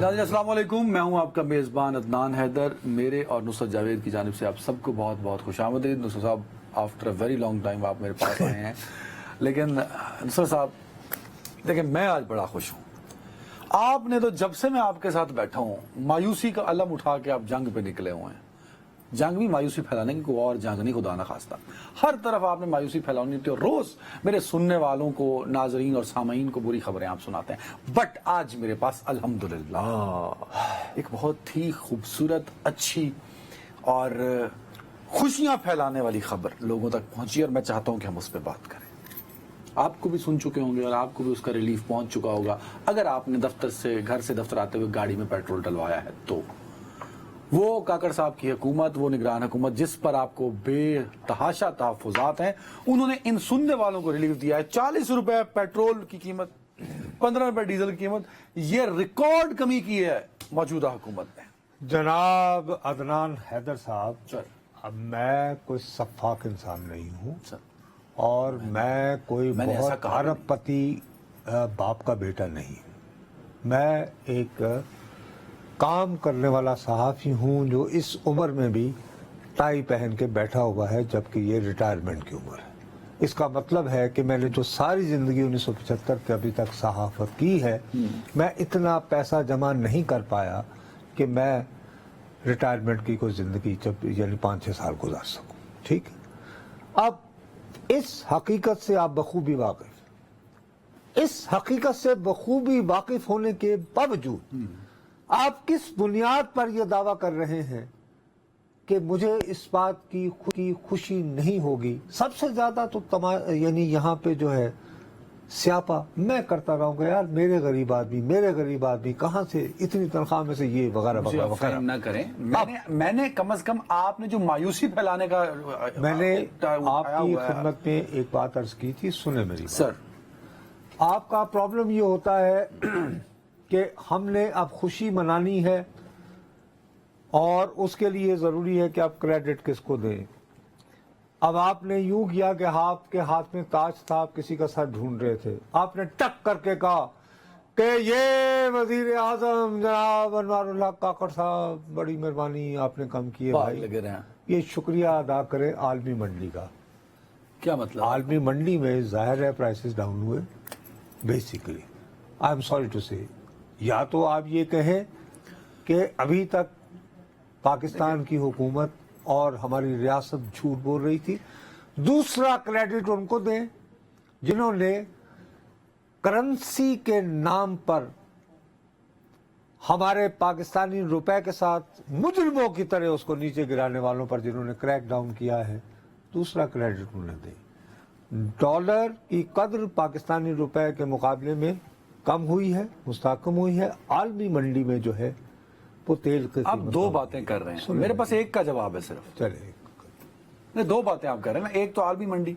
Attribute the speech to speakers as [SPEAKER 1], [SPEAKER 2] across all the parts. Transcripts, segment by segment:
[SPEAKER 1] ناظرین السلام علیکم، میں ہوں آپ کا میزبان عدنان حیدر۔ میرے اور نصرت جاوید کی جانب سے آپ سب کو بہت بہت خوش آمدید۔ نصرت صاحب after a very long time آپ میرے پاس آئے ہیں، لیکن نصرت صاحب دیکھیں میں آج بڑا خوش ہوں۔ آپ نے تو جب سے میں آپ کے ساتھ بیٹھا ہوں مایوسی کا علم اٹھا کے آپ جنگ پہ نکلے ہوئے ہیں۔ جنگ بھی مایوسی پھیلانے کی، کوئی اور جنگ نہیں، خدا نہ خواستہ۔ ہر طرف آپ نے مایوسی پھیلانی ہوتی ہے، اور روز میرے سننے والوں کو، ناظرین اور سامعین کو بری خبریں آپ سناتے ہیں۔ بٹ آج میرے پاس الحمدللہ ایک بہت ہی خوبصورت، اچھی اور خوشیاں پھیلانے والی خبر لوگوں تک پہنچی، اور میں چاہتا ہوں کہ ہم اس پہ بات کریں۔ آپ کو بھی سن چکے ہوں گے اور آپ کو بھی اس کا ریلیف پہنچ چکا ہوگا اگر آپ نے گھر سے دفتر آتے ہوئے گاڑی میں پیٹرول ڈلوایا ہے تو۔ وہ کاکڑ صاحب کی حکومت، وہ نگران حکومت جس پر آپ کو بے تحاشا تحفظات ہیں، انہوں نے ان سننے والوں کو ریلیف دیا ہے۔ 40 روپے پیٹرول کی قیمت، 15 روپے ڈیزل کی قیمت، یہ ریکارڈ کمی کی ہے موجودہ حکومت نے۔
[SPEAKER 2] جناب عدنان حیدر صاحب،
[SPEAKER 1] سر
[SPEAKER 2] اب میں کوئی سفاک انسان نہیں ہوں،
[SPEAKER 1] سر
[SPEAKER 2] اور میں کوئی
[SPEAKER 1] میں نے ایسا
[SPEAKER 2] بہت
[SPEAKER 1] کہا
[SPEAKER 2] ارب پتی باپ کا بیٹا نہیں ہوں۔ میں ایک کام کرنے والا صحافی ہوں جو اس عمر میں بھی ٹائی پہن کے بیٹھا ہوا ہے، جبکہ یہ ریٹائرمنٹ کی عمر ہے۔ اس کا مطلب ہے کہ میں نے جو ساری زندگی 1975 کے ابھی تک صحافت کی ہے، میں اتنا پیسہ جمع نہیں کر پایا کہ میں ریٹائرمنٹ کی کوئی زندگی یعنی 5-6 سال گزار سکوں۔ ٹھیک ہے، اب اس حقیقت سے آپ بخوبی واقف، اس حقیقت سے بخوبی واقف ہونے کے باوجود آپ کس بنیاد پر یہ دعویٰ کر رہے ہیں کہ مجھے اس بات کی خوشی نہیں ہوگی؟ سب سے زیادہ تو یعنی یہاں پہ جو ہے سیاپا میں کرتا رہوں گا، یار میرے غریب آدمی کہاں سے اتنی تنخواہ میں سے یہ وغیرہ وغیرہ وغیرہ
[SPEAKER 1] نہ کریں۔ میں نے کم از کم آپ نے جو مایوسی پھیلانے کا
[SPEAKER 2] میں نے آپ کی خدمت میں ایک بات عرض کی تھی، سنیں میری بات۔
[SPEAKER 1] سر
[SPEAKER 2] آپ کا پرابلم یہ ہوتا ہے کہ ہم نے اب خوشی منانی ہے، اور اس کے لیے ضروری ہے کہ آپ کریڈٹ کس کو دیں۔ اب آپ نے یوں کیا کہ آپ کے ہاتھ میں تاج تھا، آپ کسی کا سر ڈھونڈ رہے تھے، آپ نے ٹک کر کے کہا کہ یہ وزیر اعظم جناب انوار الحق کاکڑ صاحب، بڑی مہربانی آپ نے کم کیے بھائی۔
[SPEAKER 1] لگے رہے ہیں،
[SPEAKER 2] یہ شکریہ ادا کرے عالمی منڈی کا۔
[SPEAKER 1] کیا مطلب؟
[SPEAKER 2] عالمی منڈی میں ظاہر ہے پرائسز ڈاؤن ہوئے basically. I am sorry to say, یا تو آپ یہ کہیں کہ ابھی تک پاکستان کی حکومت اور ہماری ریاست جھوٹ بول رہی تھی، دوسرا کریڈٹ ان کو دیں جنہوں نے کرنسی کے نام پر ہمارے پاکستانی روپے کے ساتھ مجرموں کی طرح اس کو نیچے گرانے والوں پر جنہوں نے کریک ڈاؤن کیا ہے، دوسرا کریڈٹ انہیں دیں۔ ڈالر کی قدر پاکستانی روپے کے مقابلے میں کم ہوئی ہے، مستحکم ہوئی ہے۔ عالمی منڈی میں جو ہے وہ تیل کی
[SPEAKER 1] آپ
[SPEAKER 2] قیمت
[SPEAKER 1] دو باتیں کر رہے ہیں، میرے پاس ایک کا جواب ہے صرف۔
[SPEAKER 2] چلے
[SPEAKER 1] دو باتیں آپ کر رہے ہیں نا، ایک تو عالمی منڈی،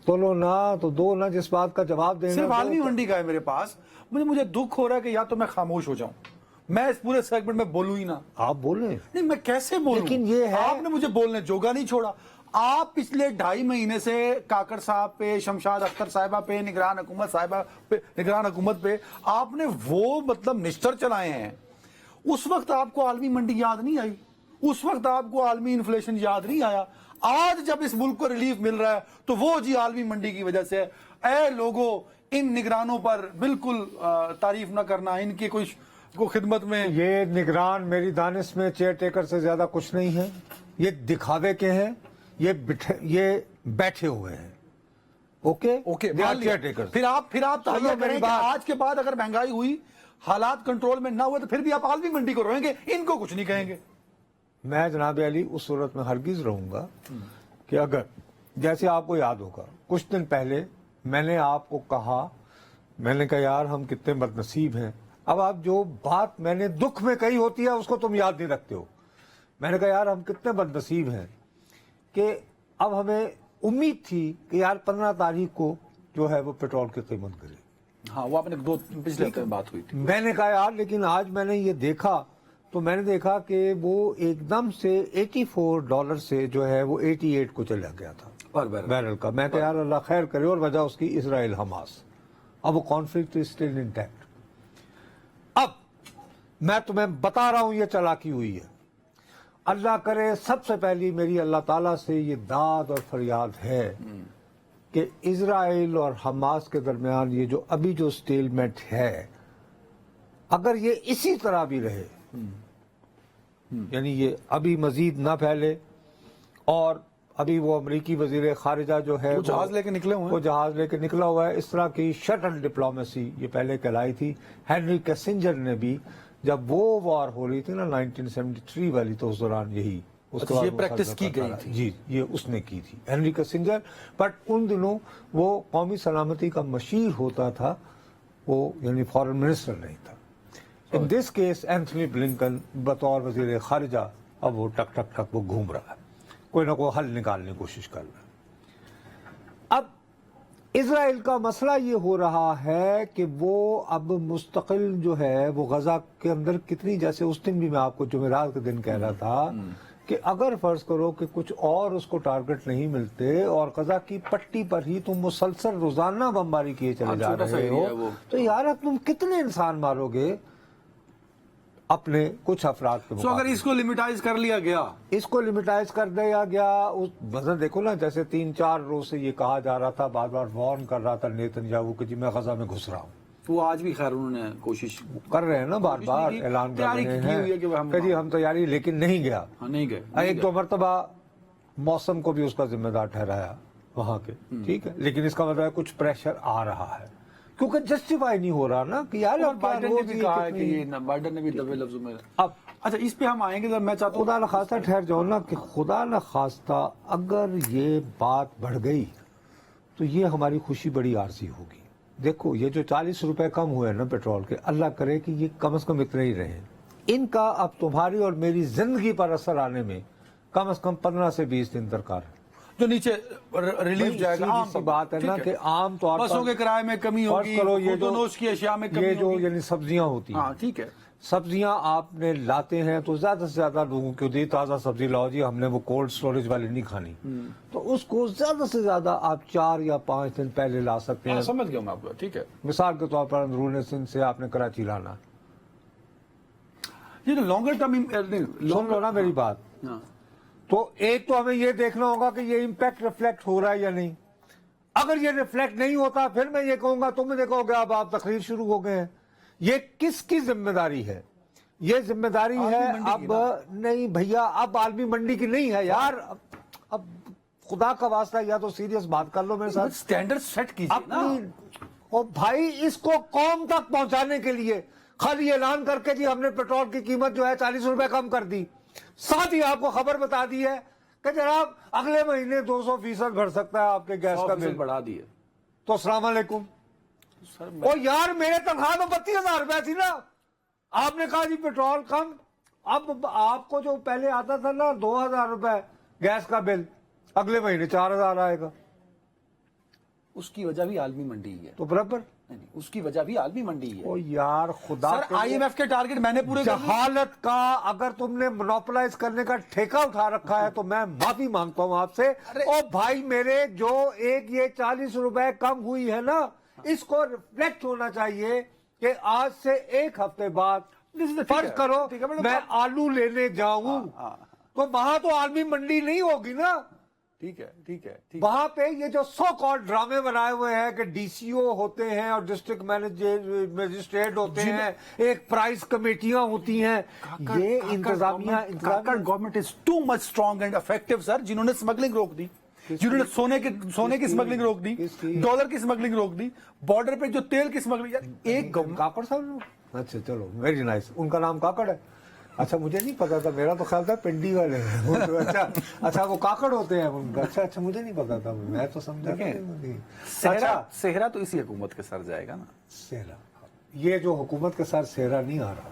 [SPEAKER 2] تو نہ تو دو نہ، جس بات کا جواب دینا
[SPEAKER 1] صرف عالمی منڈی کا ہے میرے پاس۔ مجھے دکھ ہو رہا ہے کہ یا تو میں خاموش ہو جاؤں، میں اس پورے سیگمنٹ میں بولوں ہی نہ۔
[SPEAKER 2] آپ بولیں،
[SPEAKER 1] نہیں میں کیسے بولوں؟
[SPEAKER 2] لیکن یہ ہے،
[SPEAKER 1] آپ نے مجھے بولنے جوگا نہیں چھوڑا۔ آپ پچھلے 2.5 مہینے سے کاکڑ صاحب پہ، شمشاد اختر صاحبہ پہ، نگران حکومت پہ آپ نے وہ نشتر چلائے ہیں۔ اس وقت آپ کو عالمی منڈی یاد نہیں آئی، اس وقت آپ کو عالمی انفلیشن یاد نہیں آیا۔ آج جب اس ملک کو ریلیف مل رہا ہے تو وہ جی عالمی منڈی کی وجہ سے۔ اے لوگوں، ان نگرانوں پر بالکل تعریف نہ کرنا، ان کی کوئی خدمت میں۔
[SPEAKER 2] یہ نگران میری دانش میں چیئر ٹیکر سے زیادہ کچھ نہیں ہے، یہ دکھاوے کے ہیں، یہ بیٹھے ہوئے ہیں۔ Okay chair taker.
[SPEAKER 1] پھر آپ تحیہ کریں کہ آج کے بعد اگر مہنگائی ہوئی، حالات کنٹرول میں نہ ہوئے تو پھر بھی آپ عالمی منڈی کو روئیں گے، ان کو کچھ نہیں کہیں گے؟
[SPEAKER 2] میں جناب علی اس صورت میں ہرگز رہوں گا کہ اگر، جیسے آپ کو یاد ہوگا کچھ دن پہلے میں نے آپ کو کہا، میں نے کہا یار ہم کتنے بد نصیب ہیں۔ اب آپ جو بات میں نے دکھ میں کہی ہوتی ہے اس کو تم یاد نہیں رکھتے ہو۔ میں نے کہا یار ہم کتنے بد نصیب ہیں کہ اب ہمیں امید تھی کہ یار 15 تاریخ کو جو ہے وہ پیٹرول کی قیمت گرے۔
[SPEAKER 1] ہاں وہ آپ نے پچھلے ہفتے میں بات ہوئی تھی۔
[SPEAKER 2] میں نے کہا یار لیکن آج میں نے یہ دیکھا تو میں نے دیکھا کہ وہ ایک دم سے $84 سے جو ہے وہ 88 کو چلا گیا تھا بیرل کا۔ میں کہا یار اللہ خیر کرے، اور وجہ اس کی اسرائیل حماس۔ اب وہ کانفلکٹ اسٹل انٹیکٹ۔ اب میں تمہیں بتا رہا ہوں یہ چالاکی ہوئی ہے. اللہ کرے سب سے پہلی میری اللہ تعالیٰ سے یہ داد اور فریاد ہے کہ اسرائیل اور حماس کے درمیان یہ جو ابھی جو سٹیلمنٹ ہے اگر یہ اسی طرح بھی رہے یعنی یہ ابھی مزید نہ پھیلے اور ابھی وہ امریکی وزیر خارجہ جو ہے
[SPEAKER 1] وہ جہاز لے کے نکلے ہوئے ہیں.
[SPEAKER 2] وہ جہاز لے کے نکلا ہوا ہے. اس طرح کی شٹل ڈپلومیسی یہ پہلے کہلائی تھی. ہینری کیسنجر نے بھی جب وہ وار ہو رہی تھی نا 1973 والی تو اس دوران یہی اس کے بعد
[SPEAKER 1] یہ
[SPEAKER 2] وہ
[SPEAKER 1] پریکٹس
[SPEAKER 2] خرچہ
[SPEAKER 1] کی
[SPEAKER 2] کرتا
[SPEAKER 1] گئی
[SPEAKER 2] رہا.
[SPEAKER 1] تھی.
[SPEAKER 2] جی یہ اس نے کی تھی ہینری کیسنجر. بٹ ان دنوں وہ قومی سلامتی کا مشیر ہوتا تھا وہ یعنی فارن منسٹر نہیں تھا. ان دس کیس اینتھنی بلنکن بطور وزیر خارجہ اب وہ ٹک ٹک ٹک وہ گھوم رہا ہے کوئی نہ کوئی حل نکالنے کی کوشش کر رہا ہے. اب اسرائیل کا مسئلہ یہ ہو رہا ہے کہ وہ اب مستقل جو ہے وہ غزہ کے اندر کتنی جیسے اس دن بھی میں آپ کو جمعرات کے دن کہہ رہا تھا کہ اگر فرض کرو کہ کچھ اور اس کو ٹارگٹ نہیں ملتے اور غزہ کی پٹی پر ہی تم مسلسل روزانہ بمباری کیے چلے جا
[SPEAKER 1] چھوٹا سا
[SPEAKER 2] رہے
[SPEAKER 1] ایریا ہے
[SPEAKER 2] ہو
[SPEAKER 1] وہ.
[SPEAKER 2] تو یار اب تم کتنے انسان مارو گے اپنے کچھ افراد کے
[SPEAKER 1] سو اگر اس کو لمیٹائز کر لیا گیا
[SPEAKER 2] اس کو لمیٹائز کر دیا گیا اس مثلا دیکھو نا جیسے 3-4 روز سے یہ کہا جا رہا تھا بار بار وارن کر رہا تھا نیتنیاہو کہ جی میں غزہ میں گھس رہا ہوں.
[SPEAKER 1] وہ آج بھی خیر انہوں نے کوشش
[SPEAKER 2] کر رہے ہیں نا بار بار
[SPEAKER 1] کی،
[SPEAKER 2] اعلان کر
[SPEAKER 1] تیاری
[SPEAKER 2] رہے
[SPEAKER 1] کی ہوئی ہے کہ
[SPEAKER 2] ہیں
[SPEAKER 1] ہم
[SPEAKER 2] کہ جی ہم تیاری لیکن نہیں گیا.
[SPEAKER 1] ہاں نہیں گئے.
[SPEAKER 2] ایک دو مرتبہ موسم کو بھی اس کا ذمہ دار ٹھہرایا وہاں کے ٹھیک ہے لیکن اس کا مطلب کچھ پریشر آ رہا ہے کیونکہ جسٹیفائی نہیں ہو رہا نا کہ یار اب
[SPEAKER 1] بائیڈن نے بھی کہا ہے کہ
[SPEAKER 2] کتنی-
[SPEAKER 1] یہ بائیڈن نے بھی دبے لفظوں میں.
[SPEAKER 2] اب
[SPEAKER 1] اچھا اس پہ ہم آئیں گے. میں چاہتا ہوں
[SPEAKER 2] خدا نخواستہ ٹھہر جاؤ نا کہ خدا نخواستہ اگر یہ بات بڑھ گئی تو یہ ہماری خوشی بڑی عارضی ہوگی. دیکھو یہ جو 40 روپے کم ہوئے نا پیٹرول کے اللہ کرے کہ یہ کم از کم اتنے ہی رہیں. ان کا اب تمہاری اور میری زندگی پر اثر آنے میں کم از کم 15 سے 20 دن درکار ہے.
[SPEAKER 1] جو نیچے ریلیف جائے گا
[SPEAKER 2] سیدھی
[SPEAKER 1] عام
[SPEAKER 2] سی بات ہے نا کہ عام طور
[SPEAKER 1] بسوں کے کرائے میں کمی
[SPEAKER 2] فرض
[SPEAKER 1] ہوگی
[SPEAKER 2] کرو یہ
[SPEAKER 1] خود و
[SPEAKER 2] جو
[SPEAKER 1] نوش کی اشیاء میں کمی
[SPEAKER 2] یہ جو
[SPEAKER 1] ہوگی.
[SPEAKER 2] یعنی سبزیاں ہوتی ہیں
[SPEAKER 1] ہاں ٹھیک ہے.
[SPEAKER 2] سبزیاں آپ نے لاتے ہیں تو زیادہ سے زیادہ لوگوں کو دی تازہ سبزی لاؤ جی ہم نے وہ کولڈ سٹوریج والی نہیں کھانی تو اس کو زیادہ سے زیادہ آپ 4 یا 5 دن پہلے لا سکتے ہیں.
[SPEAKER 1] سمجھ گیا میں آپ کو. ٹھیک ہے.
[SPEAKER 2] مثال کے طور پر اندرون سندھ سے آپ نے کراچی لانا.
[SPEAKER 1] یہ جو لانگر ٹرم
[SPEAKER 2] سن لو نا میری بات. تو ایک تو ہمیں یہ دیکھنا ہوگا کہ یہ امپیکٹ ریفلیکٹ ہو رہا ہے یا نہیں. اگر یہ ریفلیکٹ نہیں ہوتا پھر میں یہ کہوں گا تم دیکھو گے اب آپ تقریر شروع ہو گئے ہیں. یہ کس کی ذمہ داری ہے؟ یہ ذمہ داری ہے اب نہیں بھیا اب عالمی منڈی کی نہیں ہے یار. اب خدا کا واسطہ یا تو سیریس بات کر لو میرے ساتھ.
[SPEAKER 1] سٹینڈرڈ سیٹ کیجیے نا.
[SPEAKER 2] او بھائی اس کو قوم تک پہنچانے کے لیے خالی اعلان کر کے جی ہم نے پیٹرول کی قیمت جو ہے 40 روپے کم کر دی. ساتھ ہی آپ کو خبر بتا دی ہے کہ جناب اگلے مہینے 200% بڑھ سکتا ہے آپ کے گیس کا بل.
[SPEAKER 1] بڑھا دیے
[SPEAKER 2] تو السلام علیکم. او یار میرے تنخواہ تو 32,000 روپے تھی نا. آپ نے کہا جی پیٹرول کم. اب آپ کو جو پہلے آتا تھا نا 2,000 روپے گیس کا بل اگلے مہینے 4,000 آئے گا.
[SPEAKER 1] اس کی وجہ بھی عالمی منڈی ہی ہے.
[SPEAKER 2] تو برابر
[SPEAKER 1] نہیں، اس کی وجہ بھی عالمی منڈی ہی ہے.
[SPEAKER 2] او یار خدا
[SPEAKER 1] سر آئی ایم ایف کے ٹارگٹ میں نے پورے کر لیے.
[SPEAKER 2] جہالت کا اگر تم نے مونوپلائز کرنے کا ٹھیکہ اٹھا رکھا ہے تو میں معافی مانگتا ہوں آپ سے. او بھائی میرے جو ایک یہ 40 روپے کم ہوئی ہے نا اس کو ریفلیکٹ ہونا چاہیے کہ آج سے ایک ہفتے بعد فرض کرو میں آلو لینے جاؤں تو وہاں تو عالمی منڈی نہیں ہوگی نا.
[SPEAKER 1] ٹھیک ہے ٹھیک ہے.
[SPEAKER 2] وہاں پہ یہ جو سو کال ڈرامے بنائے ہوئے ہیں کہ ڈی سی او ہوتے ہیں اور ڈسٹرکٹ مجسٹریٹ ہوتے ہیں ایک پرائز کمیٹیاں ہوتی ہیں یہ انتظامیہ
[SPEAKER 1] government is too much strong and effective sir. جنہوں نے اسمگلنگ روک دی جنہوں نے سونے کی اسمگلنگ روک دی ڈالر کی اسمگلنگ روک دی بارڈر پہ جو تیل کی اسمگلنگ ایک
[SPEAKER 2] کاکڑ صاحب. اچھا چلو ویری نائس. ان کا نام کاکڑ ہے. اچھا مجھے نہیں پتا تھا میرا تو خیال تھا پنڈی والے ہیں. اچھا وہ کاکڑ ہوتے ہیں ان کا. اچھا مجھے نہیں پتا تھا میں تو سمجھا.
[SPEAKER 1] صحرا تو اسی حکومت کے سر جائے گا نا.
[SPEAKER 2] صحرا یہ جو حکومت کے ساتھ صحرا نہیں آ رہا.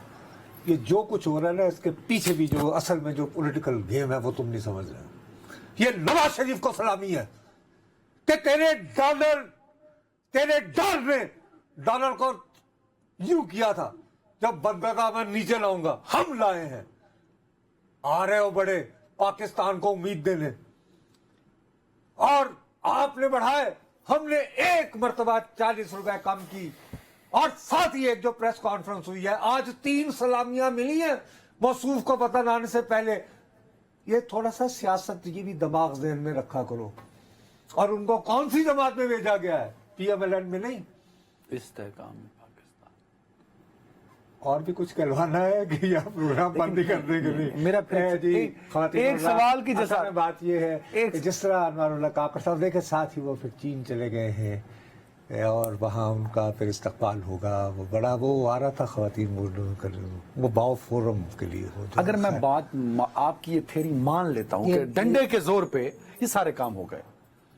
[SPEAKER 2] یہ جو کچھ ہو رہا ہے نا اس کے پیچھے بھی جو اصل میں جو پولیٹیکل گیم ہے وہ تم نہیں سمجھ رہے. یہ نواز شریف کو سلامی ہے کہ تیرے ڈالر نے ڈالر کو یوں کیا تھا جب بندہ کا میں نیچے لاؤں گا. ہم لائے ہیں. آ رہے ہو بڑے پاکستان کو امید دینے اور آپ نے بڑھائے. ہم نے ایک مرتبہ 40 روپے کم کی اور ساتھ ہی ایک جو پریس کانفرنس ہوئی ہے آج 3 سلامیاں ملی ہیں موصوف کو وطن آنے سے پہلے. یہ تھوڑا سا سیاست یہ بھی دماغ ذہن میں رکھا کرو. اور ان کو کون سی جماعت میں بھیجا گیا ہے؟ پی ایم ایل این میں نہیں.
[SPEAKER 1] استحکام پاکستان.
[SPEAKER 2] اور بھی کچھ کہلوانا ہے کہ یا پروگرام بندی کرنے کے لیے؟
[SPEAKER 1] میرا ایک سوال کی جیسا
[SPEAKER 2] بات یہ ہے کہ جس طرح انوار اللہ کاکڑ صاحب دیکھے ساتھ ہی وہ پھر چین چلے گئے ہیں اور وہاں ان کا پھر استقبال ہوگا. وہ بڑا وہ آ رہا تھا خواتین وہ باؤ فورم کے لیے.
[SPEAKER 1] اگر میں بات آپ کی یہ تھیری مان لیتا ہوں کہ ڈنڈے کے زور پہ یہ سارے کام ہو گئے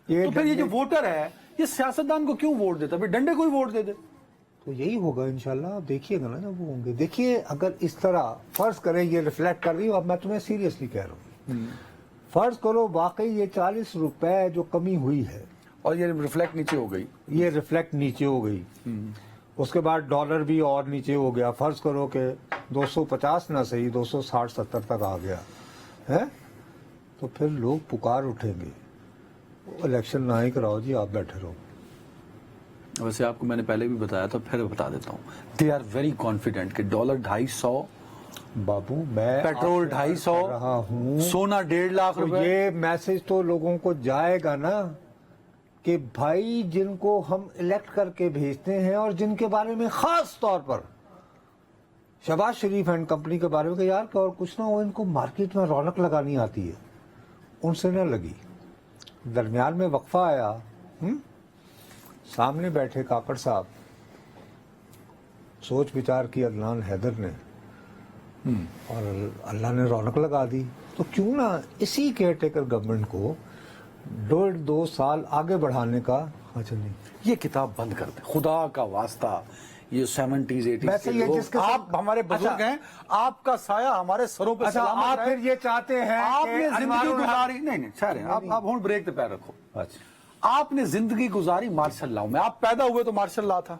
[SPEAKER 1] تو پھر یہ جو ووٹر ہے یہ سیاستدان کو کیوں ووٹ دیتا؟ پھر ڈنڈے کو ہی ووٹ دے دے
[SPEAKER 2] تو یہی ہوگا انشاءاللہ. آپ دیکھیے گا نا جب وہ ہوں گے. دیکھیے اگر اس طرح فرض کریں یہ ریفلیکٹ کر رہی ہوں. اب میں تمہیں سیریسلی کہہ رہا ہوں فرض کرو واقعی یہ 40 روپے جو کمی ہوئی ہے
[SPEAKER 1] اور یہ ریفلیکٹ نیچے ہو گئی.
[SPEAKER 2] یہ ریفلیکٹ نیچے ہو گئی. اس کے بعد ڈالر بھی اور نیچے ہو گیا. فرض کرو کہ 250 نہ صحیح 260-70 تک آ گیا ہے تو پھر لوگ پکار اٹھیں گے الیکشن نہ ہی کراؤ جی آپ بیٹھے رہو.
[SPEAKER 1] ویسے آپ کو میں نے پہلے بھی بتایا تھا پھر بتا دیتا ہوں. دے آر ویری کانفیڈنٹ کہ ڈالر 250
[SPEAKER 2] بابو میں
[SPEAKER 1] پیٹرول 250
[SPEAKER 2] رہا ہوں
[SPEAKER 1] سونا 1.5 لاکھ روپے.
[SPEAKER 2] یہ میسج تو لوگوں کو جائے گا نا کہ بھائی جن کو ہم الیکٹ کر کے بھیجتے ہیں اور جن کے بارے میں خاص طور پر شہباز شریف اینڈ کمپنی کے بارے میں کہ یار کہ اور کچھ نہ ہو ان کو مارکیٹ میں رونق لگانی آتی ہے ان سے نہ لگی. درمیان میں وقفہ آیا سامنے بیٹھے کاکڑ صاحب سوچ بچار کی عدنان حیدر نے اور اللہ نے رونق لگا دی. تو کیوں نہ اسی کیئر ٹیکر گورنمنٹ کو 1.5-2 سال آگے بڑھانے کا. اچھا نہیں
[SPEAKER 1] یہ کتاب بند کر دیں خدا کا واسطہ. یہ 70s 80s کے لوگ آپ ہمارے بزرگ ہیں آپ کا سایہ ہمارے سروں پہ سلامت
[SPEAKER 2] آپ پھر یہ چاہتے ہیں
[SPEAKER 1] آپ نے زندگی گزاری نہیں ٹھہریں آپ ہوں بریک پہ پیر رکھو. آپ نے زندگی گزاری مارشل لاؤ میں. آپ پیدا ہوئے تو مارشل لا تھا.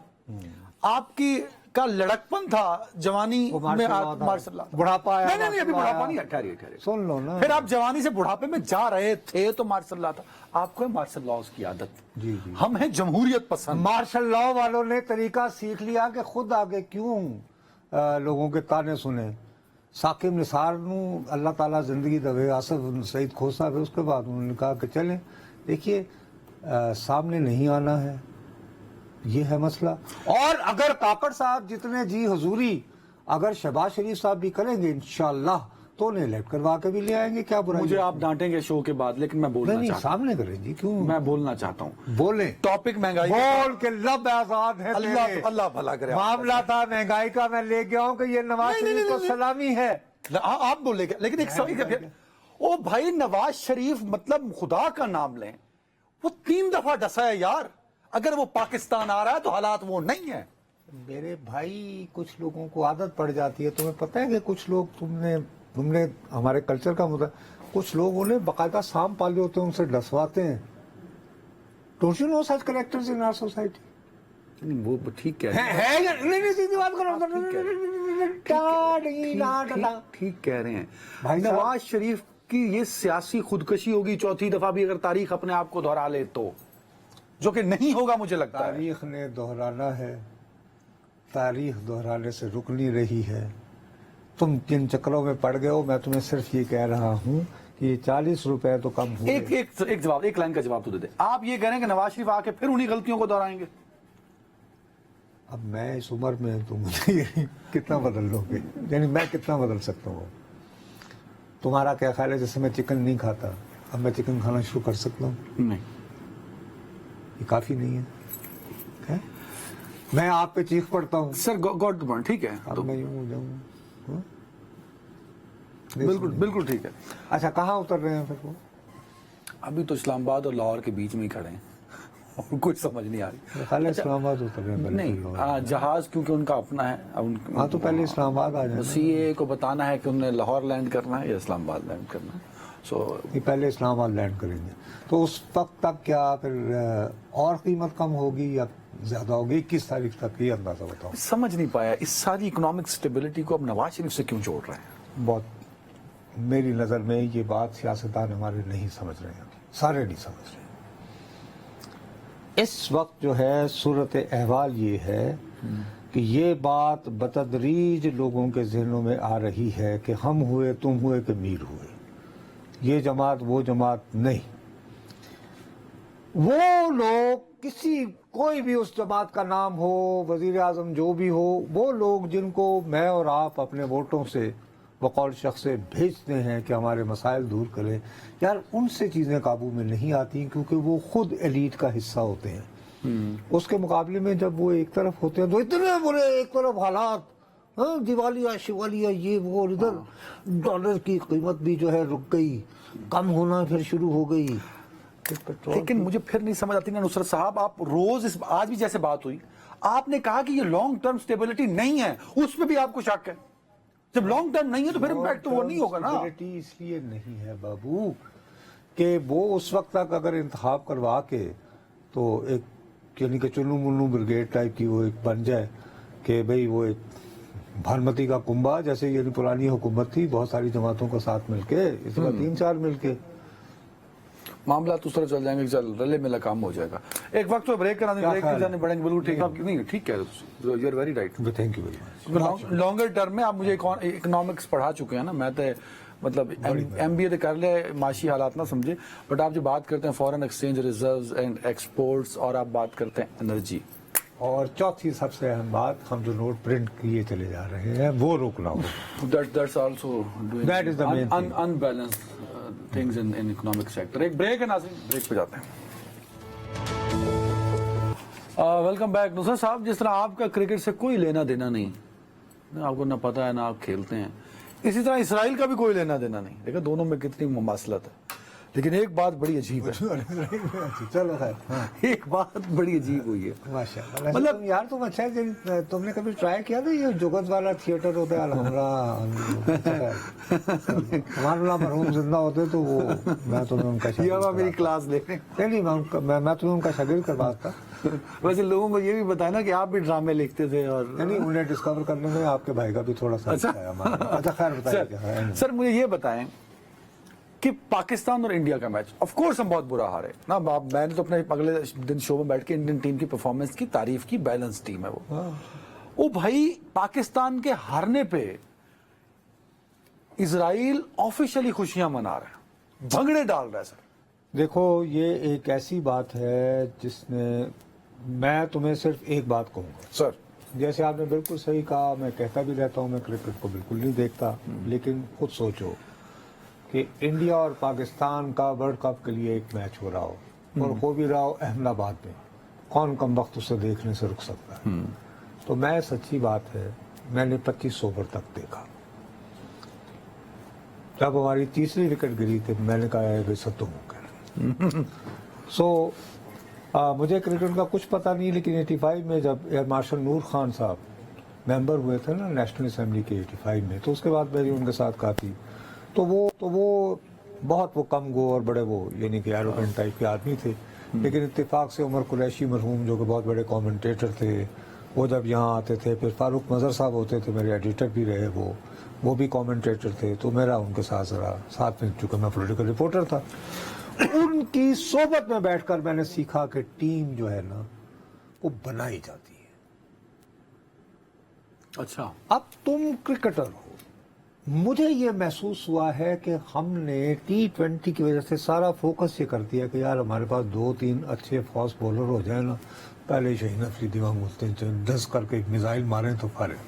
[SPEAKER 1] آپ کی کا لڑکپن تھا جوانی میں مارشل لا.
[SPEAKER 2] بڑھاپا آیا
[SPEAKER 1] نہیں ابھی بڑھاپا نہیں. ٹھہریے
[SPEAKER 2] سن لو نا.
[SPEAKER 1] پھر آپ جوانی سے بڑھاپے میں جا رہے تھے تو مارشل لا تھا. آپ کو ہے مارشل لاؤز کی عادت.
[SPEAKER 2] جی
[SPEAKER 1] ہم ہیں جمہوریت پسند.
[SPEAKER 2] مارشل لاؤ والوں نے طریقہ سیکھ لیا کہ خود آگے کیوں لوگوں کے تانے سنے. ثاقب نثار نو اللہ تعالیٰ زندگی دے. آصف سعید کھوسا پھر اس کے بعد انہوں نے کہا کہ چلیں دیکھیے سامنے نہیں آنا ہے یہ ہے مسئلہ. اور اگر کاکڑ صاحب جتنے جی حضوری اگر شہباز شریف صاحب بھی کریں گے انشاءاللہ تو انہیں الیکٹ کروا کے بھی لے آئیں گے. کیا برائی؟
[SPEAKER 1] مجھے آپ ڈانٹیں گے شو کے بعد لیکن میں بولنا چاہتا ہوں.
[SPEAKER 2] سامنے کریں جی کیوں
[SPEAKER 1] میں بولنا چاہتا ہوں.
[SPEAKER 2] بولیں.
[SPEAKER 1] ٹاپک مہنگائی
[SPEAKER 2] بول کے لب آزاد ہے.
[SPEAKER 1] اللہ بھلا کرے.
[SPEAKER 2] معاملہ تھا مہنگائی کا. میں لے گیا ہوں کہ یہ نواز شریف کو سلامی ہے.
[SPEAKER 1] آپ بولے گا لیکن ایک او بھائی نواز شریف مطلب خدا کا نام لیں وہ 3 دفعہ ڈسا ہے یار. اگر وہ پاکستان آ رہا ہے تو حالات وہ نہیں ہے.
[SPEAKER 2] میرے بھائی کچھ لوگوں کو عادت پڑ جاتی ہے. تمہیں پتہ ہے کہ کچھ لوگ تم نے ہمارے کلچر کا کچھ لوگ انہیں باقاعدہ سام پالے ہوتے ہیں ان سے ڈسواتے ہیں. Don't you know such characters in our society.
[SPEAKER 1] وہ ٹھیک کہہ رہے ہیں بھائی. نواز شریف کی یہ سیاسی خودکشی ہوگی 4تھی دفعہ بھی اگر تاریخ اپنے آپ کو دہرا لے تو جو کہ نہیں ہوگا مجھے لگتا ہے.
[SPEAKER 2] تاریخ نے دہرانا ہے. تاریخ دہرانے سے رک نہیں رہی ہے. تم جن چکروں میں پڑ گئے ہو میں تمہیں صرف یہ کہہ رہا ہوں کہ یہ 40 روپے تو کم ہوئے.
[SPEAKER 1] ایک جواب ایک لائن کا جواب تو دے دے. آپ یہ کہہ رہے ہیں کہ نواز شریف آ کے پھر انہی غلطیوں کو دہرائیں گے.
[SPEAKER 2] اب میں اس عمر میں تو مجھے کتنا بدل لو گے. یعنی میں کتنا بدل سکتا ہوں. تمہارا کیا خیال ہے جیسے میں چکن نہیں کھاتا اب میں چکن کھانا شروع کر سکتا ہوں؟
[SPEAKER 1] نہیں
[SPEAKER 2] یہ کافی نہیں ہے. میں آپ پہ چیخ پڑتا ہوں
[SPEAKER 1] سر گاٹ پوائنٹ. ٹھیک ہے
[SPEAKER 2] اب میں یوں ہو جاؤں.
[SPEAKER 1] بالکل ٹھیک ہے.
[SPEAKER 2] اچھا کہاں اتر رہے ہیں پھر وہ؟
[SPEAKER 1] ابھی تو اسلام آباد اور لاہور کے بیچ میں ہی کھڑے ہیں اور کچھ سمجھ نہیں آ رہی.
[SPEAKER 2] خالی اسلام آباد اتر رہے ہیں؟
[SPEAKER 1] نہیں جہاز کیونکہ ان کا اپنا ہے.
[SPEAKER 2] ہاں تو پہلے اسلام آباد آ جائیں.
[SPEAKER 1] سی اے کو بتانا ہے کہ انہیں لاہور لینڈ کرنا ہے یا اسلام آباد لینڈ کرنا ہے.
[SPEAKER 2] پہلے اسلام آباد لینڈ کریں گے تو اس وقت تک کیا پھر اور قیمت کم ہوگی یا زیادہ ہوگی؟ 21 تاریخ تک یہ اندازہ بتاؤ.
[SPEAKER 1] سمجھ نہیں پایا اس ساری اکنامک سٹیبلٹی کو اب نواز شریف سے کیوں جوڑ رہے ہیں.
[SPEAKER 2] بہت میری نظر میں یہ بات سیاستدان ہمارے نہیں سمجھ رہے ہیں. سارے نہیں سمجھ رہے. اس وقت جو ہے صورت احوال یہ ہے کہ یہ بات بتدریج لوگوں کے ذہنوں میں آ رہی ہے کہ ہم ہوئے، تم ہوئے کہ میر ہوئے، یہ جماعت وہ جماعت نہیں. وہ لوگ کوئی بھی اس جماعت کا نام ہو، وزیر اعظم جو بھی ہو، وہ لوگ جن کو میں اور آپ اپنے ووٹوں سے بقول شخص سے بھیجتے ہیں کہ ہمارے مسائل دور کریں، یار ان سے چیزیں قابو میں نہیں آتی کیونکہ وہ خود ایلیٹ کا حصہ ہوتے ہیں. اس کے مقابلے میں جب وہ ایک طرف ہوتے ہیں تو اتنے برے، ایک طرف حالات، دیوالیہ شوالیہ یہ وہ، اور ادھر ڈالر کی قیمت بھی جو ہے رک گئی، کم ہونا پھر شروع ہو گئی.
[SPEAKER 1] لیکن مجھے پھر نہیں سمجھ آتی نا نصرت صاحب، آپ روز آج بھی جیسے بات ہوئی آپ نے کہا کہ یہ لانگ ٹرم سٹیبلٹی نہیں ہے، اس پہ بھی آپ کو شک ہے. جب لانگ ٹرم نہیں ہے تو پھر امپیکٹ تو وہ نہیں ہوگا نا.
[SPEAKER 2] اس لیے نہیں ہے بابو کہ وہ اس وقت تک اگر انتخاب کروا کے تو ایک یعنی کہ چنو منو بریگیڈ ٹائپ کی وہ ایک بن جائے کہ بھئی وہ ایک بھانمتی کا کنبہ جیسے یعنی پرانی حکومت تھی، بہت ساری جماعتوں کا ساتھ مل کے، اس کا 3-4 مل کے
[SPEAKER 1] معاملات اس طرح چل جائیں گے کہ چل رلے ملا کام ہو جائے گا. ایک وقت تو بریک کرا دیں، بریک کی جانے پڑیں گے. بالکل ٹھیک ہے، نہیں ٹھیک ہے، you are very right.
[SPEAKER 2] Thank you very much.
[SPEAKER 1] Longer term میں آپ مجھے اکنامکس پڑھا چکے ہیں نا، میں تو مطلب ایم بی اے کر لے، معاشی حالات نہ سمجھے، بٹ آپ جو بات کرتے ہیں foreign exchange reserves and exports, اور آپ بات کرتے ہیں انرجی،
[SPEAKER 2] اور چوتھی سب سے اہم بات، ہم جو نوٹ پرنٹ کیے چلے جا رہے ہیں وہ روکنا ہوگا.
[SPEAKER 1] That's also
[SPEAKER 2] That is the main thing.
[SPEAKER 1] unbalanced things in economic sector. ایک بریک ہے ناظرین، بریک پہ جاتے ہیں. Welcome back. نصرت صاحب، جس طرح آپ کا کرکٹ سے کوئی لینا دینا نہیں، آپ کو نہ پتا ہے نہ آپ کھیلتے ہیں، اسی طرح اسرائیل کا بھی کوئی لینا دینا نہیں. دیکھا دونوں میں کتنی مماثلت ہے، لیکن ایک بات بڑی عجیب ہے.
[SPEAKER 2] چلو خیر،
[SPEAKER 1] ایک بات بڑی عجیب ہوئی ہے.
[SPEAKER 2] ماشاءاللہ. مطلب یار تم اچھا ہے، تم نے کبھی ٹرائی کیا تھا یہ جگت والا تھیٹر ہوتا ہے ہمارا مرحوم زندہ ہوتے تو وہ میں تمہیں ان کا
[SPEAKER 1] میری کلاس لے رہے ہیں.
[SPEAKER 2] نہیں میں تمہیں ان کا شاگرد کرواتا.
[SPEAKER 1] ویسے لوگوں کو یہ بھی بتایا نا کہ آپ بھی ڈرامے لکھتے تھے، اور
[SPEAKER 2] نہیں انہیں ڈسکور کرنے میں آپ کے بھائی کا بھی تھوڑا سا اچھا. خیر بتائیے
[SPEAKER 1] سر، مجھے یہ بتائیں کہ پاکستان اور انڈیا کا میچ، آف کورس ہم بہت برا ہارے نا. میں نے تو اپنے اگلے دن شو میں بیٹھ کے انڈین ٹیم کی پرفارمنس کی تعریف کی، بیلنس ٹیم ہے وہ بھائی. پاکستان کے ہارنے پہ اسرائیل آفیشلی خوشیاں منا رہا ہے، بھنگڑے ڈال رہا ہے. سر
[SPEAKER 2] دیکھو، یہ ایک ایسی بات ہے جس نے، میں تمہیں صرف ایک بات کہوں گا
[SPEAKER 1] سر،
[SPEAKER 2] جیسے آپ نے بالکل صحیح کہا، میں کہتا بھی رہتا ہوں میں کرکٹ کو بالکل نہیں دیکھتا، لیکن خود سوچو کہ انڈیا اور پاکستان کا ورلڈ کپ کے لیے ایک میچ ہو رہا ہو اور ہو بھی رہا ہو احمد آباد میں، کون کم وقت اسے دیکھنے سے رک سکتا ہے؟ تو میں سچی بات ہے، میں نے 25 اوور تک دیکھا. جب ہماری تیسری وکٹ گری تھی میں نے کہا ہے بھائی ستم ہو گیا. مجھے کرکٹ کا کچھ پتہ نہیں، لیکن 85 میں جب ایئر مارشل نور خان صاحب ممبر ہوئے تھے نا نیشنل اسمبلی کے 85 میں، تو اس کے بعد میری ان کے ساتھ کافی، تو وہ بہت وہ کم گو اور بڑے وہ یعنی کہ ایروگنٹ ٹائپ کے آدمی تھے. لیکن اتفاق سے عمر قریشی مرحوم جو کہ بہت بڑے کامنٹیٹر تھے، وہ جب یہاں آتے تھے، پھر فاروق مظہر صاحب ہوتے تھے میرے ایڈیٹر بھی رہے، وہ بھی کامنٹیٹر تھے، تو میرا ان کے ساتھ ذرا ساتھ میں، چونکہ میں پولیٹیکل رپورٹر تھا، ان کی صحبت میں بیٹھ کر میں نے سیکھا کہ ٹیم جو ہے نا وہ بنائی جاتی ہے.
[SPEAKER 1] اچھا،
[SPEAKER 2] اب تم کرکٹر ہو، مجھے یہ محسوس ہوا ہے کہ ہم نے T20 کی وجہ سے سارا فوکس یہ کر دیا کہ یار ہمارے پاس 2-3 اچھے فاسٹ بولر ہو جائیں نا، پہلے شہین افریدی بولتے ہیں 10 کر کے میزائل ماریں تو فارغ.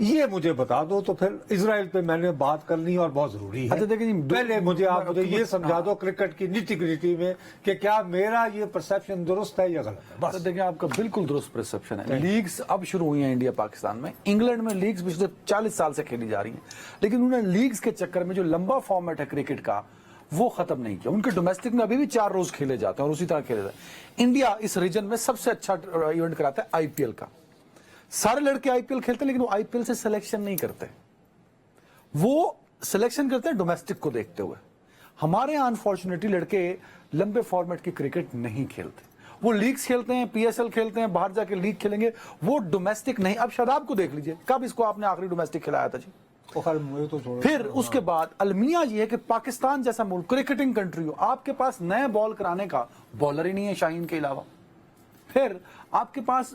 [SPEAKER 2] یہ مجھے بتا دو تو پھر اسرائیل پہ میں نے بات کرنی اور بہت ضروری ہے.
[SPEAKER 1] اچھا دیکھیں،
[SPEAKER 2] پہلے آپ مجھے یہ سمجھا دو کرکٹ کی نیٹی گریٹی میں کہ کیا میرا یہ پرسیپشن درست ہے یا غلط ہے. بس
[SPEAKER 1] دیکھیں، آپ کا بالکل درست پرسیپشن ہے. لیگز اب شروع ہوئی ہیں انڈیا پاکستان میں. انگلینڈ میں لیگز پچھلے 40 سال سے کھیلی جا رہی ہیں، لیکن انہوں نے لیگز کے چکر میں جو لمبا فارمیٹ ہے کرکٹ کا وہ ختم نہیں کیا. ان کے ڈومیسٹک میں ابھی بھی 4 روز کھیلے جاتے ہیں اور اسی طرح کھیلے جاتے ہیں. انڈیا اس ریجن میں سب سے اچھا ایونٹ کراتا ہے آئی پی ایل کا. سارے لڑکے آئی پی ایل کھیلتے ہیں، لیکن وہ آئی پی ایل سے سلیکشن نہیں کرتے، وہ سلیکشن کرتے ہیں ڈومیسٹک کو دیکھتے ہوئے. ہمارے یہاں انفارچونیٹلی لڑکے لمبے فارمیٹ کی کرکٹ نہیں کھیلتے، وہ لیگز کھیلتے ہیں، پی ایس ایل کھیلتے ہیں، باہر جا کے لیگ کھیلیں گے، وہ ڈومیسٹک نہیں. اب شاداب کو دیکھ لیجئے، کب اس کو آپ نے آخری ڈومیسٹک کھلایا تھا جی؟ پھر اس کے بعد المیہ یہ ہے کہ پاکستان جیسا ملک کرکٹنگ کنٹری ہو، آپ کے پاس نئے بال کرانے کا بالر ہی نہیں ہے شاہین کے علاوہ. پھر آپ کے پاس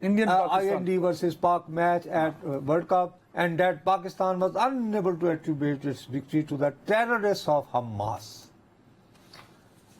[SPEAKER 2] IND versus Pak match at World Cup, and that Pakistan was unable to attribute its victory to the terrorists of Hamas.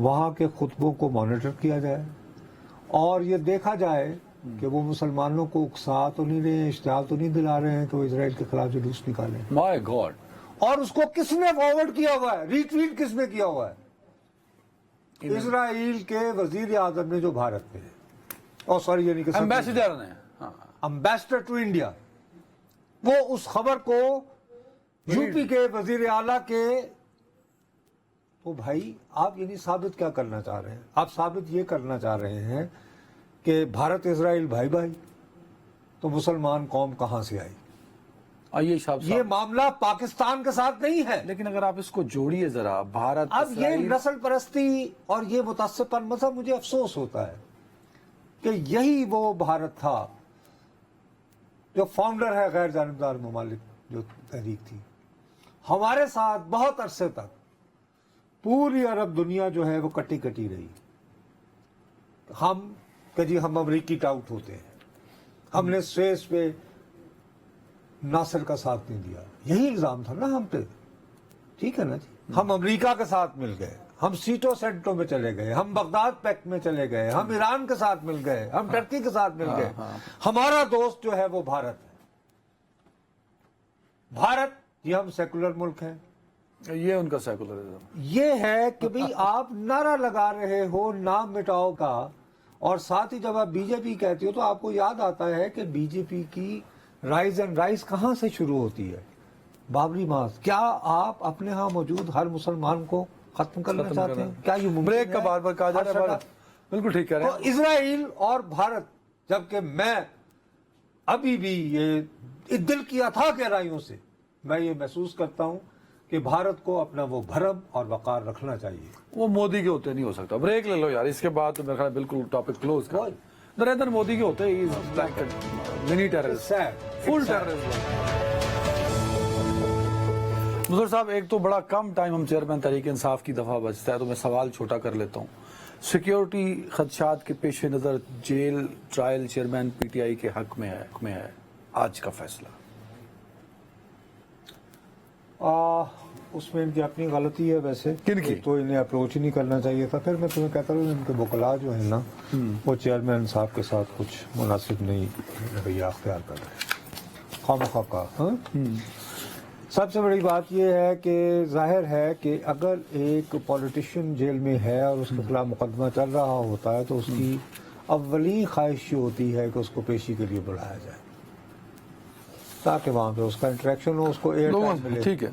[SPEAKER 2] وہاں کے خطبوں کو مانیٹر کیا جائے اور یہ دیکھا جائے کہ وہ مسلمانوں کو اکسا تو نہیں رہے ہیں، اشتعال تو نہیں دلا رہے ہیں کہ وہ اسرائیل کے خلاف جلوس نکالیں.
[SPEAKER 1] مائی گاڈ.
[SPEAKER 2] اور اس کو کس نے فارورڈ کیا ہوا ہے، ری ٹویٹ کس نے کیا ہوا ہے؟ اسرائیل کے وزیر اعظم نے جو بھارت میں ہے، سوری یعنی کہ
[SPEAKER 1] ایمبیسڈر نے. ہاں.
[SPEAKER 2] امبیسڈر ٹو انڈیا، وہ اس خبر کو یو پی کے وزیر اعلیٰ کے، تو بھائی آپ یعنی ثابت کیا کرنا چاہ رہے ہیں؟ آپ ثابت یہ کرنا چاہ رہے ہیں کہ بھارت اسرائیل بھائی بھائی، تو مسلمان قوم کہاں سے آئی؟
[SPEAKER 1] آئیے صاحب
[SPEAKER 2] یہ معاملہ پاکستان کے ساتھ نہیں ہے.
[SPEAKER 1] لیکن اگر آپ اس کو جوڑیے ذرا، بھارت
[SPEAKER 2] اب یہ نسل پرستی اور یہ متعصب پن، مطلب مجھے افسوس ہوتا ہے کہ یہی وہ بھارت تھا جو فاؤنڈر ہے غیر جانبدار ممالک جو تحریک تھی. ہمارے ساتھ بہت عرصے تک پوری عرب دنیا جو ہے وہ کٹی کٹی رہی. ہم امریکی ٹاؤٹ ہوتے ہیں، ہم نے سویس پہ ناصر کا ساتھ نہیں دیا، یہی الزام تھا نا ہم پہ. ٹھیک ہے نا جی، ہم امریکہ کے ساتھ مل گئے، ہم سیٹو سینٹو میں چلے گئے، ہم بغداد پیکٹ میں چلے گئے، ہم ایران کے ساتھ مل گئے، ہم ٹرکی کے ساتھ مل گئے. ہمارا دوست جو ہے وہ بھارت ہے. بھارت یہ ہم سیکولر ملک ہیں.
[SPEAKER 1] یہ ان کا سیکولرزم.
[SPEAKER 2] یہ ہے کہ بھئی آپ نعرہ لگا رہے ہو نام مٹاؤ کا، اور ساتھ ہی جب آپ بی جے پی کہتے ہو تو آپ کو یاد آتا ہے کہ بی جے پی کی رائز اینڈ رائز کہاں سے شروع ہوتی ہے؟ بابری مسجد. کیا آپ اپنے ہاں موجود ہر مسلمان کو ختم کرنا چاہتے ہیں؟ کیا یہ ممکن
[SPEAKER 1] بریک کا
[SPEAKER 2] ہے؟
[SPEAKER 1] بار بار کہا جا رہا ہے. بالکل ٹھیک کہہ رہے
[SPEAKER 2] تو
[SPEAKER 1] ہیں.
[SPEAKER 2] اسرائیل اور بھارت، جبکہ میں ابھی بھی یہ دل کی اتھاہ گہرائیوں سے میں یہ محسوس کرتا ہوں کہ بھارت کو اپنا وہ بھرم اور وقار رکھنا چاہیے.
[SPEAKER 1] وہ مودی کے ہوتے نہیں ہو سکتا. بریک لے لو یار، اس کے بعد تو میرا خیال بالکل ٹاپک کلوز کر. نریندر مودی کے ہوتے ہی منی ٹیررسٹ، فل ٹیررسٹ. نصر صاحب، ایک تو بڑا کم ٹائم ہم چیئرمین تحریک انصاف کی دفعہ بچتا ہے، تو میں سوال چھوٹا کر لیتا ہوں. سیکیورٹی خدشات کے پیش نظر jail trial chairman P T I کے حق میں ہے آج کا فیصلہ.
[SPEAKER 2] اس میں ان کی اپنی غلطی ہے. ویسے
[SPEAKER 1] کن کی؟
[SPEAKER 2] تو انہیں اپروچ ہی نہیں کرنا چاہیے تھا. پھر میں تمہیں کہتا ہوں ان کے وکلاء جو ہیں نا، وہ چیئرمین صاحب کے ساتھ کچھ مناسب نہیں رویہ اختیار کر رہے، خواہ کا. سب سے بڑی بات یہ ہے کہ ظاہر ہے کہ اگر ایک پولیٹیشین جیل میں ہے اور اس کے خلاف مقدمہ چل رہا ہوتا ہے تو اس کی اولین خواہش یہ ہوتی ہے کہ اس کو پیشی کے لیے بلایا جائے تاکہ وہاں پہ اس کا انٹریکشن ہو، اس کو ایئر ٹائم ملے.
[SPEAKER 1] ٹھیک ہے.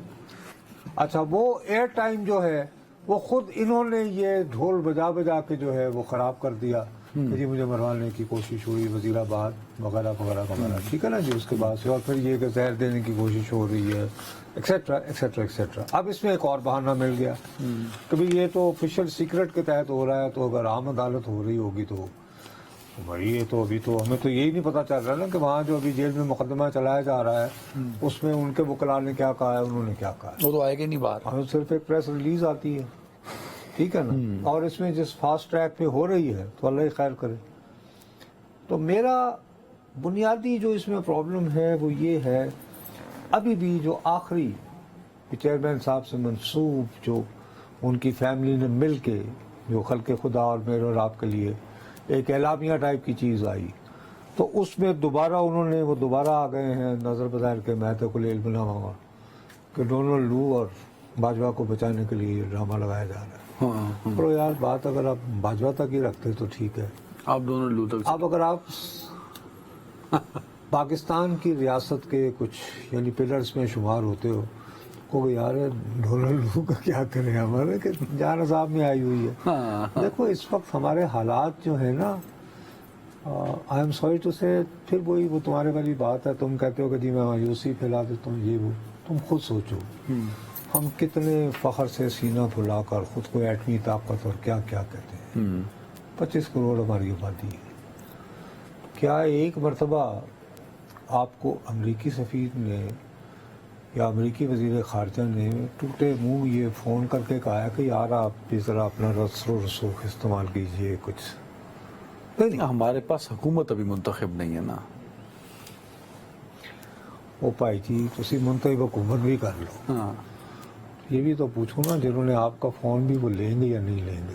[SPEAKER 2] اچھا، وہ ایئر ٹائم جو ہے وہ خود انہوں نے یہ ڈھول بجا بجا کے جو ہے وہ خراب کر دیا کہ جی مجھے مروانے کی کوشش ہوئی وزیر آباد وغیرہ وغیرہ وغیرہ. ٹھیک ہے نا جی. اس کے بعد سے اور پھر یہ کہ زہر دینے کی کوشش ہو رہی ہے، ایکسیٹرا ایکسیٹرا ایکسیٹرا. اب اس میں ایک اور بہانہ مل گیا کہ بھی یہ تو آفیشیل سیکرٹ کے تحت ہو رہا ہے، تو اگر عام عدالت ہو رہی ہوگی تو بھائی یہ تو ابھی تو ہمیں تو یہی نہیں پتا چل رہا نا کہ وہاں جو ابھی جیل میں مقدمہ چلایا جا رہا ہے اس میں ان کے وکلاء نے کیا کہا ہے، انہوں نے کیا کہا ہے.
[SPEAKER 1] وہ تو آئے گا نہیں باہر.
[SPEAKER 2] ہمیں صرف ایک پریس ریلیز آتی ہے. ٹھیک ہے نا. اور اس میں جس فاسٹ ٹریک پہ ہو رہی ہے تو اللہ ہی خیر کرے. تو میرا بنیادی جو اس میں پرابلم ہے وہ یہ ہے، ابھی بھی جو آخری چیئرمین صاحب سے منسوب جو ان کی فیملی نے مل کے جو خلق خدا اور میرے اور آپ کے لیے ایک اعلامیہ ٹائپ کی چیز آئی، تو اس میں دوبارہ انہوں نے وہ دوبارہ آ گئے ہیں نظر بظاہر کے میں تو کوئی علم نہ ہوگا کہ ڈونلڈ لو اور باجوہ کو بچانے کے لیے ڈرامہ لگایا جا رہا ہے. تو یار بات اگر آپ باجوہ تک ہی رکھتے تو ٹھیک ہے.
[SPEAKER 1] آپ ڈونلڈ لو تک،
[SPEAKER 2] اب اگر آپ پاکستان کی ریاست کے کچھ یعنی پلرز میں شمار ہوتے ہو کو یار ڈونلڈ لو کا کیا کریں ہمارے کہ جان عذاب میں آئی ہوئی ہے. دیکھو اس وقت ہمارے حالات جو ہیں نا، آئی ایم سوری ٹو سے، پھر وہی وہ تمہارے والی بات ہے، تم کہتے ہو کہ جی میں مایوسی پھیلا دیتا ہوں یہ وہ. تم خود سوچو ہم کتنے فخر سے سینہ پھلا کر خود کو ایٹمی طاقت اور کیا کیا کہتے ہیں. 25 کروڑ ہماری آبادی ہے. کیا ایک مرتبہ آپ کو امریکی سفیر نے یا امریکی وزیر خارجہ نے ٹوٹے منہ یہ فون کر کے کہا کہ یار آپ بھی ذرا اپنا رسر و رسوخ استعمال کیجئے کچھ؟
[SPEAKER 1] نہیں، ہمارے پاس حکومت ابھی منتخب نہیں ہے نا.
[SPEAKER 2] وہ بھائی جی تسی منتخب حکومت بھی کر لو. یہ بھی تو پوچھو نا جنہوں نے آپ کا فون بھی وہ لیں گے یا نہیں لیں گے.